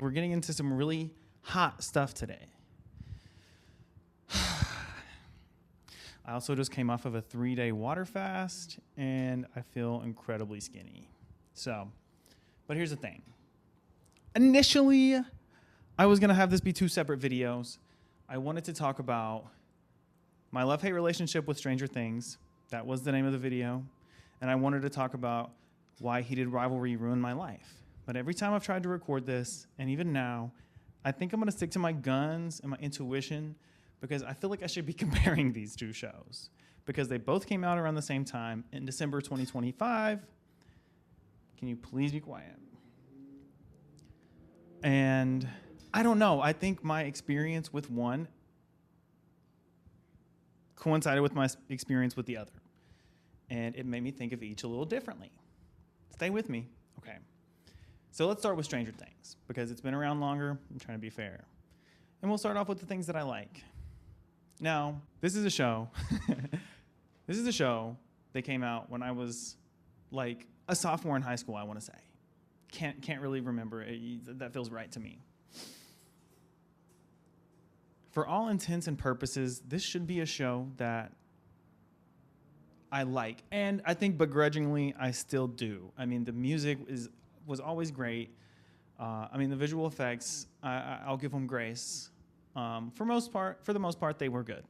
We're getting into some really hot stuff today. I also just came off of a 3-day water fast, and I feel incredibly skinny. But here's the thing. Initially, I was going to have this be 2 separate videos. I wanted to talk about my love-hate relationship with Stranger Things. That was the name of the video. And I wanted to talk about why Heated Rivalry ruined my life. But every time I've tried to record this, and even now, I think I'm going to stick to my guns and my intuition because I feel like I should be comparing these 2 shows because they both came out around the same time in December 2025. Can you please be quiet? And I don't know. I think my experience with one coincided with my experience with the other. And it made me think of each a little differently. Stay with me. Okay. So let's start with Stranger Things because it's been around longer. I'm trying to be fair. And we'll start off with the things that I like. Now, this is a show. This is a show that came out when I was like a sophomore in high school, I want to say. Can't really remember. That feels right to me. For all intents and purposes, this should be a show that I like. And I think begrudgingly, I still do. I mean, the music was always great. I mean, the visual effects, I'll give them grace. For the most part, they were good.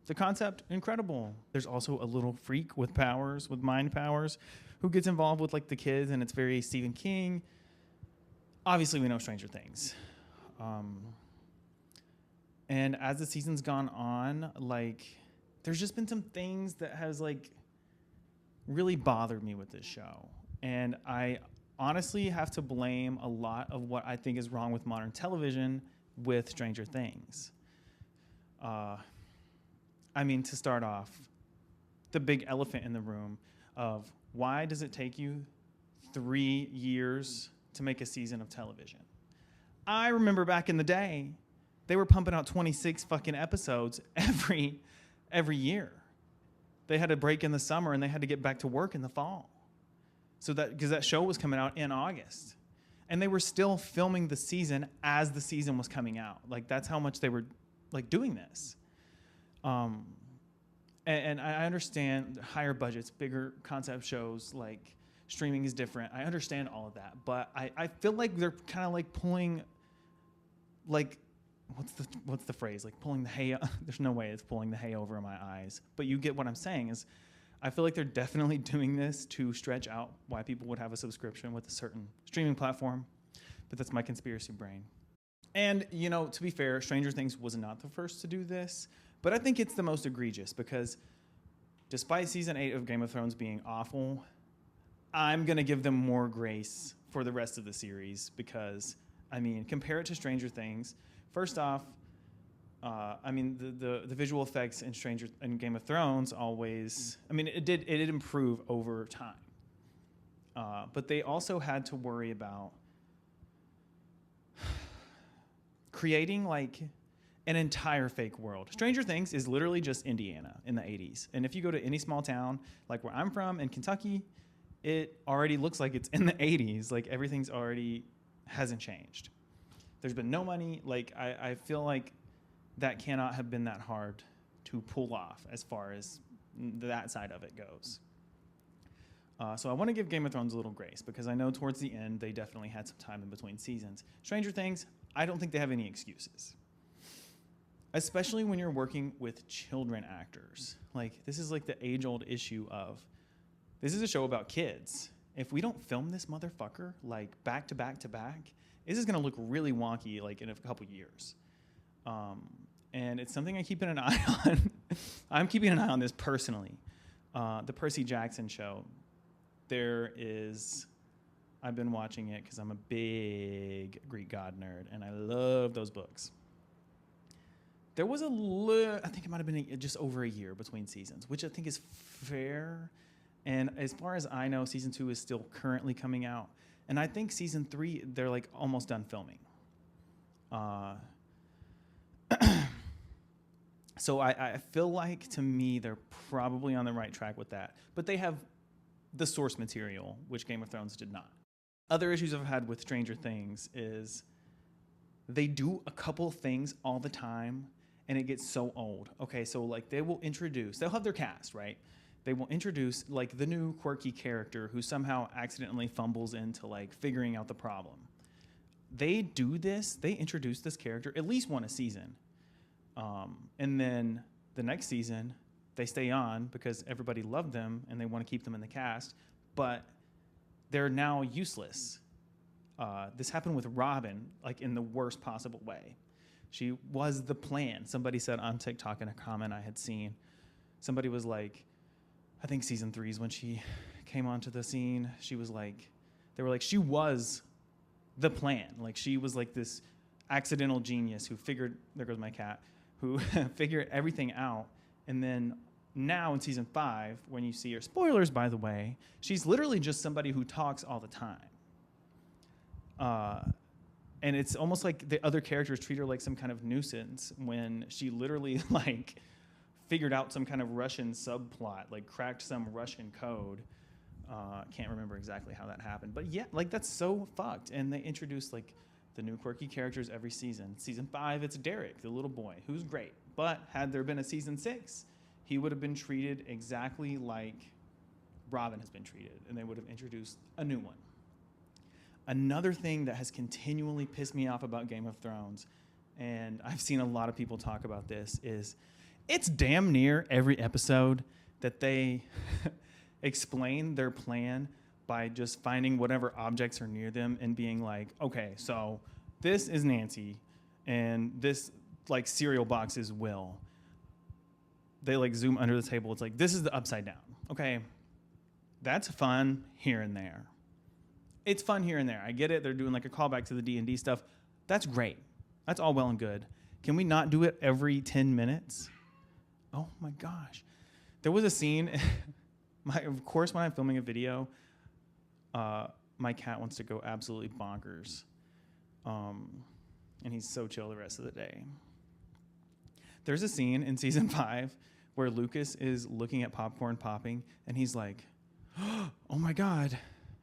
The concept, incredible. There's also a little freak with powers, with mind powers, who gets involved with like the kids, and it's very Stephen King. Obviously, we know Stranger Things. And as the season's gone on, like, there's just been some things that has like really bothered me with this show. And I honestly have to blame a lot of what I think is wrong with modern television with Stranger Things. I mean, to start off, the big elephant in the room of why does it take you 3 years to make a season of television? I remember back in the day, they were pumping out 26 fucking episodes every year. They had a break in the summer and they had to get back to work in the fall. So because that show was coming out in August. And they were still filming the season as the season was coming out. Like, that's how much they were like doing this. And I understand higher budgets, bigger concept shows, like streaming is different. I understand all of that. But I feel like they're kind of like pulling, like, what's the phrase? Like pulling the hay. There's no way it's pulling the hay over my eyes. But you get what I'm saying is I feel like they're definitely doing this to stretch out why people would have a subscription with a certain streaming platform. But that's my conspiracy brain. And, you know, to be fair, Stranger Things was not the first to do this. But I think it's the most egregious because despite season 8 of Game of Thrones being awful, I'm going to give them more grace for the rest of the series because, I mean, compare it to Stranger Things. First off, I mean, the visual effects in Game of Thrones always, I mean, it did improve over time. But they also had to worry about creating like an entire fake world. Stranger Things is literally just Indiana in the 80s. And if you go to any small town, like where I'm from in Kentucky, it already looks like it's in the 80s. Like everything's already hasn't changed. There's been no money. Like I feel like that cannot have been that hard to pull off as far as that side of it goes. So I want to give Game of Thrones a little grace because I know towards the end they definitely had some time in between seasons. Stranger Things, I don't think they have any excuses. Especially when you're working with children actors. Like, this is like the age-old issue of, this is a show about kids. If we don't film this motherfucker, like, back to back to back, this is going to look really wonky, like, in a couple years. And it's something I keep an eye on. I'm keeping an eye on this personally. The Percy Jackson show. I've been watching it because I'm a big Greek god nerd, and I love those books. There was I think it might have been just over a year between seasons, which I think is fair. And as far as I know, season 2 is still currently coming out. And I think season 3, they're like almost done filming. So I feel like, to me, they're probably on the right track with that. But they have the source material, which Game of Thrones did not. Other issues I've had with Stranger Things is they do a couple things all the time and it gets so old. Okay, so like they'll have their cast, right? They will introduce like the new quirky character who somehow accidentally fumbles into like figuring out the problem. They introduce this character at least one a season. And then the next season, they stay on because everybody loved them and they want to keep them in the cast, but they're now useless. This happened with Robin, like in the worst possible way. She was the plan. Somebody said on TikTok in a comment I had seen, somebody was like, I think season 3 is when she came onto the scene. She was like, they were like, she was the plan. Like she was like this accidental genius who figured, there goes my cat, who figured everything out. And then now in season 5, when you see her, spoilers by the way, she's literally just somebody who talks all the time. And it's almost like the other characters treat her like some kind of nuisance when she literally like figured out some kind of Russian subplot, like cracked some Russian code. Can't remember exactly how that happened, but yeah, like that's so fucked. And they introduce like the new quirky characters every season. Season 5, it's Derek, the little boy, who's great. But had there been a season 6, he would have been treated exactly like Robin has been treated, and they would have introduced a new one. Another thing that has continually pissed me off about Game of Thrones, and I've seen a lot of people talk about this, is it's damn near every episode that they explain their plan by just finding whatever objects are near them and being like, okay, so this is Nancy, and this like cereal box is Will. They like zoom under the table. It's like, this is the upside down. Okay, that's fun here and there. It's fun here and there. I get it. They're doing like a callback to the D&D stuff. That's great. That's all well and good. Can we not do it every 10 minutes? Oh my gosh. There was a scene, of course, when I'm filming a video, my cat wants to go absolutely bonkers. And he's so chill the rest of the day. There's a scene in season 5 where Lucas is looking at popcorn popping and he's like, oh my God.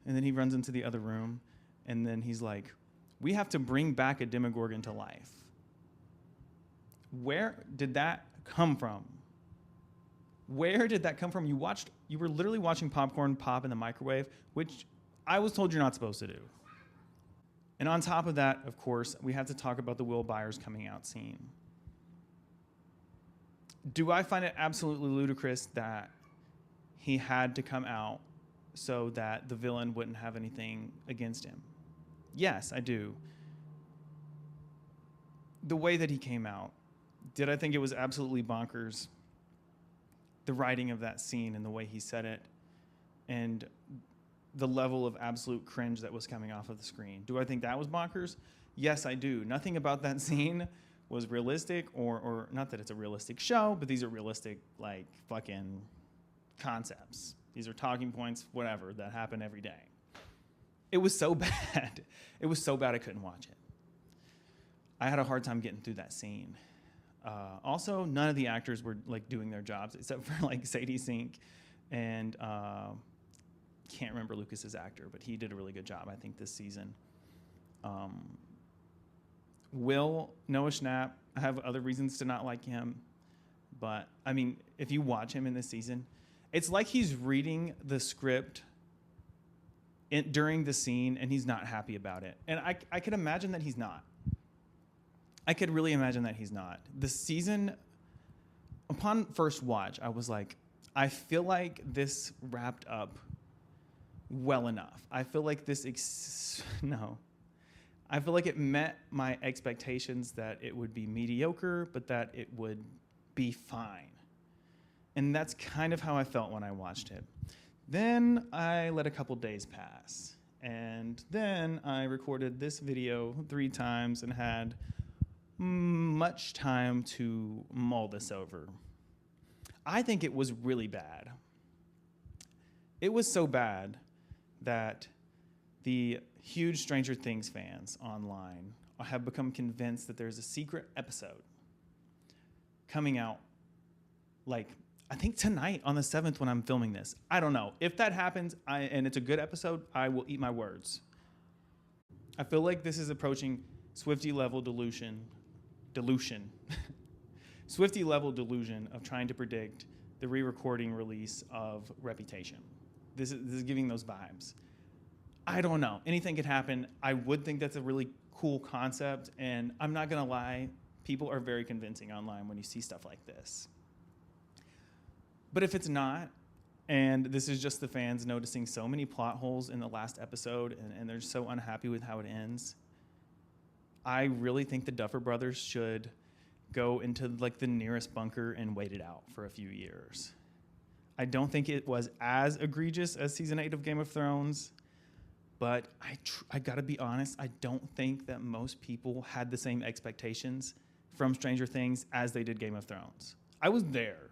And then he runs into the other room and then he's like, we have to bring back a Demogorgon to life. Where did that come from? Where did that come from? You were literally watching popcorn pop in the microwave, which I was told you're not supposed to do. And on top of that, of course, we have to talk about the Will Byers coming out scene. Do I find it absolutely ludicrous that he had to come out so that the villain wouldn't have anything against him? Yes, I do. The way that he came out, did I think it was absolutely bonkers? The writing of that scene and the way he said it and the level of absolute cringe that was coming off of the screen. Do I think that was bonkers? Yes, I do. Nothing about that scene was realistic or not that it's a realistic show, but these are realistic, like, fucking concepts. These are talking points, whatever, that happen every day. It was so bad. It was so bad I couldn't watch it. I had a hard time getting through that scene. Also, none of the actors were like doing their jobs except for like Sadie Sink and can't remember Lucas's actor, but he did a really good job, I think, this season. Will, Noah Schnapp, I have other reasons to not like him, but I mean, if you watch him in this season, it's like he's reading the script during the scene and he's not happy about it. And I could imagine that he's not. I could really imagine that he's not. The season, upon first watch, I was like, I feel like this wrapped up well enough. I feel like I feel like it met my expectations that it would be mediocre, but that it would be fine. And that's kind of how I felt when I watched it. Then I let a couple days pass. And then I recorded this video 3 times and had much time to mull this over. I think it was really bad. It was so bad that the huge Stranger Things fans online have become convinced that there's a secret episode coming out, like, I think tonight on the 7th when I'm filming this. I don't know. If that happens, and it's a good episode, I will eat my words. I feel like this is approaching Swiftie level delusion. Swiftie level delusion of trying to predict the re-recording release of Reputation. This is giving those vibes. I don't know. Anything could happen. I would think that's a really cool concept, and I'm not gonna lie, people are very convincing online when you see stuff like this. But if it's not, and this is just the fans noticing so many plot holes in the last episode, and they're so unhappy with how it ends, I really think the Duffer Brothers should go into like the nearest bunker and wait it out for a few years. I don't think it was as egregious as season 8 of Game of Thrones, but I gotta be honest, I don't think that most people had the same expectations from Stranger Things as they did Game of Thrones. I was there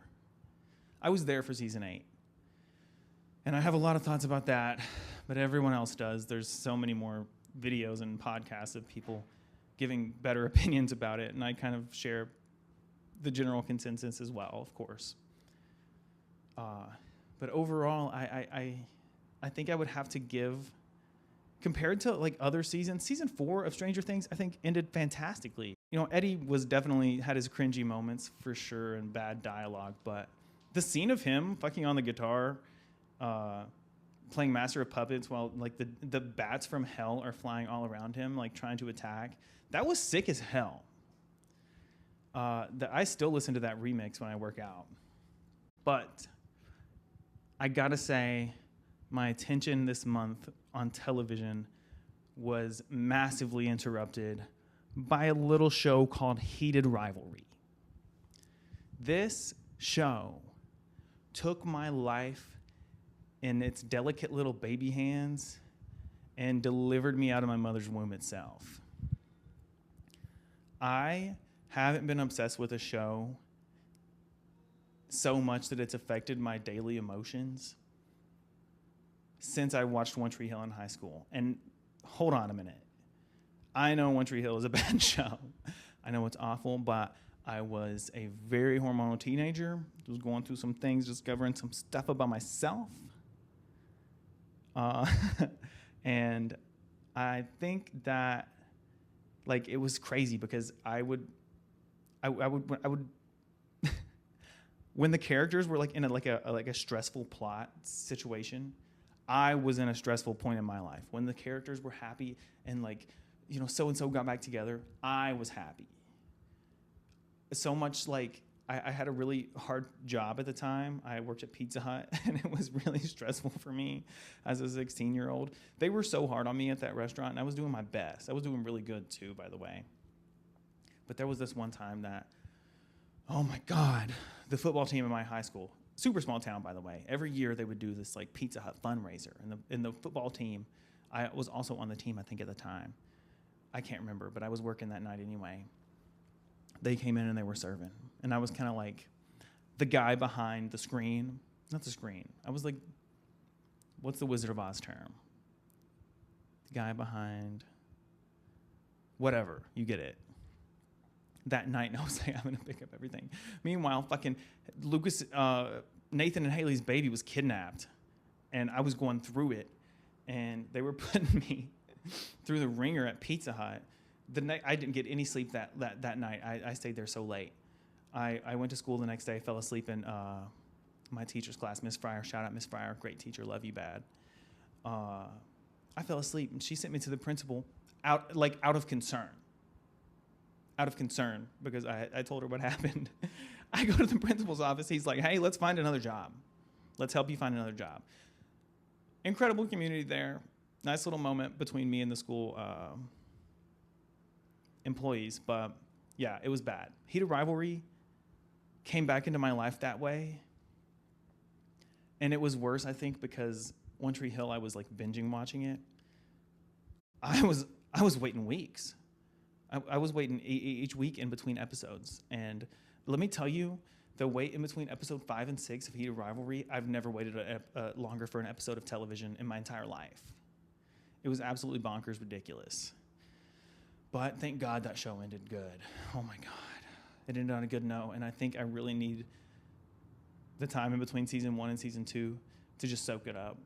for season 8. And I have a lot of thoughts about that, but everyone else does. There's so many more videos and podcasts of people giving better opinions about it, and I kind of share the general consensus as well, of course. But overall, I think I would have to give, compared to like other seasons, season 4 of Stranger Things, I think ended fantastically. You know, Eddie had his cringy moments for sure and bad dialogue, but the scene of him fucking on the guitar, playing Master of Puppets while like the bats from hell are flying all around him, like trying to attack, that was sick as hell. I still listen to that remix when I work out. But I gotta say, my attention this month on television was massively interrupted by a little show called Heated Rivalry. This show took my life in its delicate little baby hands and delivered me out of my mother's womb itself. I haven't been obsessed with a show so much that it's affected my daily emotions since I watched One Tree Hill in high school. And hold on a minute. I know One Tree Hill is a bad show. I know it's awful, but I was a very hormonal teenager. I was going through some things, discovering some stuff about myself. And I think that like it was crazy because I would when the characters were like in a stressful plot situation, I was in a stressful point in my life. When the characters were happy and like, you know, so and so got back together, I was happy. So much like I had a really hard job at the time. I worked at Pizza Hut, and it was really stressful for me as a 16-year-old. They were so hard on me at that restaurant, and I was doing my best. I was doing really good, too, by the way. But there was this one time that, oh, my God, the football team in my high school, super small town, by the way, every year they would do this, like, Pizza Hut fundraiser. And the football team, I was also on the team, I think, at the time. I can't remember, but I was working that night anyway. They came in and they were serving. And I was kind of like the guy behind the screen. Not the screen. I was like, what's the Wizard of Oz term? The guy behind, whatever, you get it. That night, I was like, I'm going to pick up everything. Meanwhile, fucking Nathan and Haley's baby was kidnapped. And I was going through it. And they were putting me through the ringer at Pizza Hut. The night I didn't get any sleep that night. I stayed there so late. I went to school the next day, fell asleep in my teacher's class, Miss Fryer. Shout out Miss Fryer, great teacher, love you bad. I fell asleep, and she sent me to the principal out of concern. Out of concern, because I told her what happened. I go to the principal's office. He's like, hey, let's find another job. Let's help you find another job. Incredible community there. Nice little moment between me and the school employees, but yeah, it was bad. Heated Rivalry came back into my life that way, and it was worse, I think, because One Tree Hill, I was like binging watching it. I was waiting weeks. I was waiting each week in between episodes, and let me tell you, the wait in between episode 5 and 6 of Heated Rivalry, I've never waited longer for an episode of television in my entire life. It was absolutely bonkers ridiculous. But thank God that show ended good. Oh my God. It ended on a good note, and I think I really need the time in between season 1 and season 2 to just soak it up.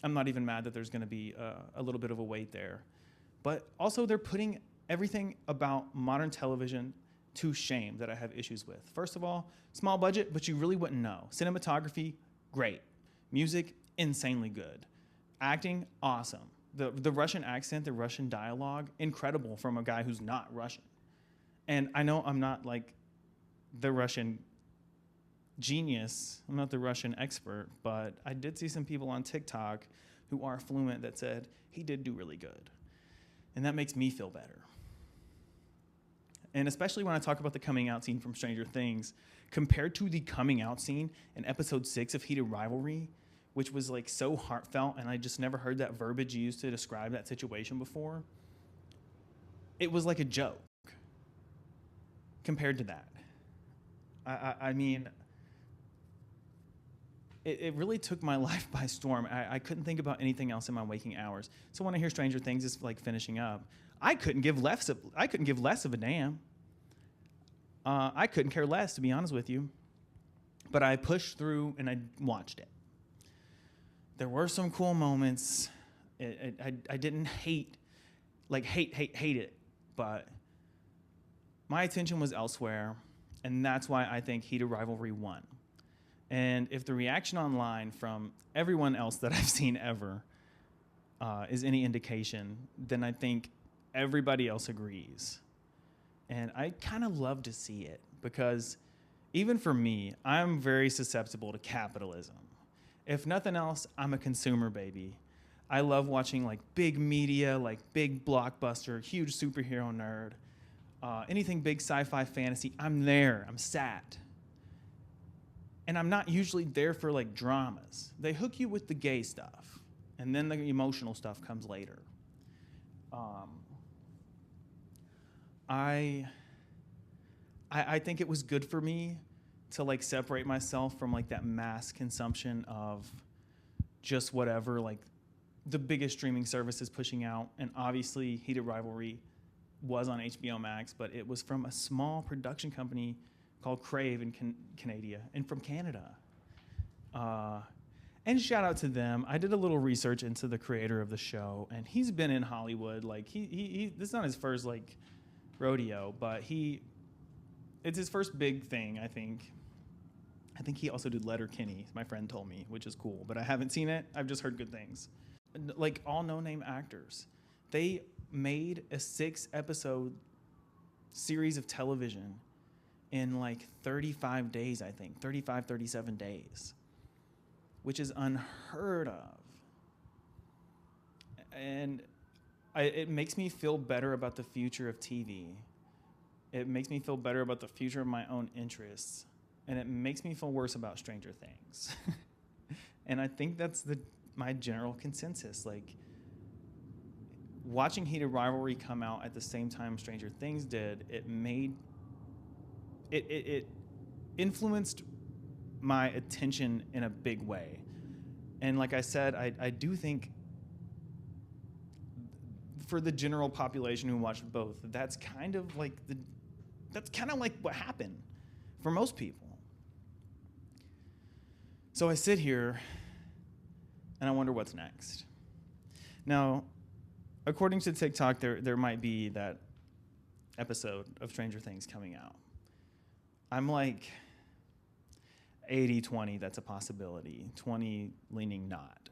I'm not even mad that there's going to be a little bit of a wait there. But also they're putting everything about modern television to shame that I have issues with. First of all, small budget, but you really wouldn't know. Cinematography, great. Music, insanely good. Acting, awesome. The Russian accent, the Russian dialogue, incredible from a guy who's not Russian. And I know I'm not like the Russian genius, I'm not the Russian expert, but I did see some people on TikTok who are fluent that said he did do really good. And that makes me feel better. And especially when I talk about the coming out scene from Stranger Things, compared to the coming out scene in episode 6 of Heated Rivalry, which was like so heartfelt, and I just never heard that verbiage used to describe that situation before, it was like a joke compared to that. I mean, it really took my life by storm. I couldn't think about anything else in my waking hours. So when I hear Stranger Things is like finishing up, I couldn't give less of a damn. I couldn't care less, to be honest with you. But I pushed through and I watched it. There were some cool moments. I didn't hate it, but my attention was elsewhere, and that's why I think Heated Rivalry won. And if the reaction online from everyone else that I've seen ever is any indication, then I think everybody else agrees. And I kind of love to see it because even for me, I'm very susceptible to capitalism. If nothing else, I'm a consumer baby. I love watching like big media, like big blockbuster, huge superhero nerd, anything big sci-fi fantasy. I'm there, I'm sat. And I'm not usually there for like dramas. They hook you with the gay stuff, and then the emotional stuff comes later. I think it was good for me to like separate myself from like that mass consumption of just whatever like the biggest streaming service is pushing out. And obviously Heated Rivalry was on HBO Max, but it was from a small production company called Crave in Canada and from Canada. And shout out to them. I did a little research into the creator of the show, and he's been in Hollywood. Like he this is not his first like rodeo, but it's his first big thing, I think. I think he also did Letterkenny, my friend told me, which is cool, but I haven't seen it. I've just heard good things. Like all no-name actors. They made a 6-episode series of television in like 35 days, I think, 35, 37 days, which is unheard of. And it makes me feel better about the future of TV. It makes me feel better about the future of my own interests. And it makes me feel worse about Stranger Things. And I think that's my general consensus. Like, watching Heated Rivalry come out at the same time Stranger Things did, it influenced my attention in a big way. And like I said, I do think for the general population who watched both, that's kind of like what happened for most people. So I sit here and I wonder what's next. Now, according to TikTok, there might be that episode of Stranger Things coming out. I'm like 80-20, that's a possibility. 20 leaning not.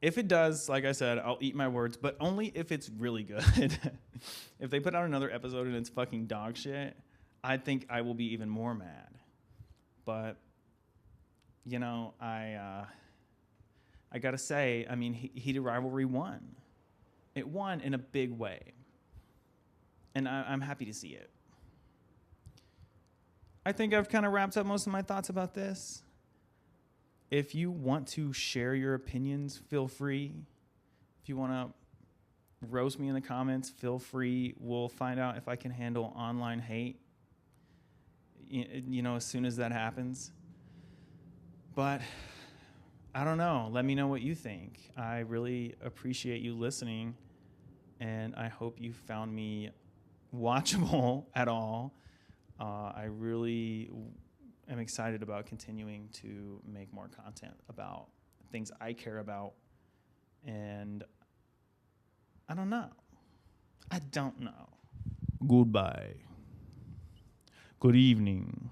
If it does, like I said, I'll eat my words, but only if it's really good. If they put out another episode and it's fucking dog shit, I think I will be even more mad. But, you know, I gotta say, I mean, Heated Rivalry won. It won in a big way. And I'm happy to see it. I think I've kind of wrapped up most of my thoughts about this. If you want to share your opinions, feel free. If you want to roast me in the comments, feel free. We'll find out if I can handle online hate, you know, as soon as that happens. But I don't know. Let me know what you think. I really appreciate you listening, and I hope you found me watchable at all. I really am excited about continuing to make more content about things I care about, and I don't know. I don't know. Goodbye. Good evening.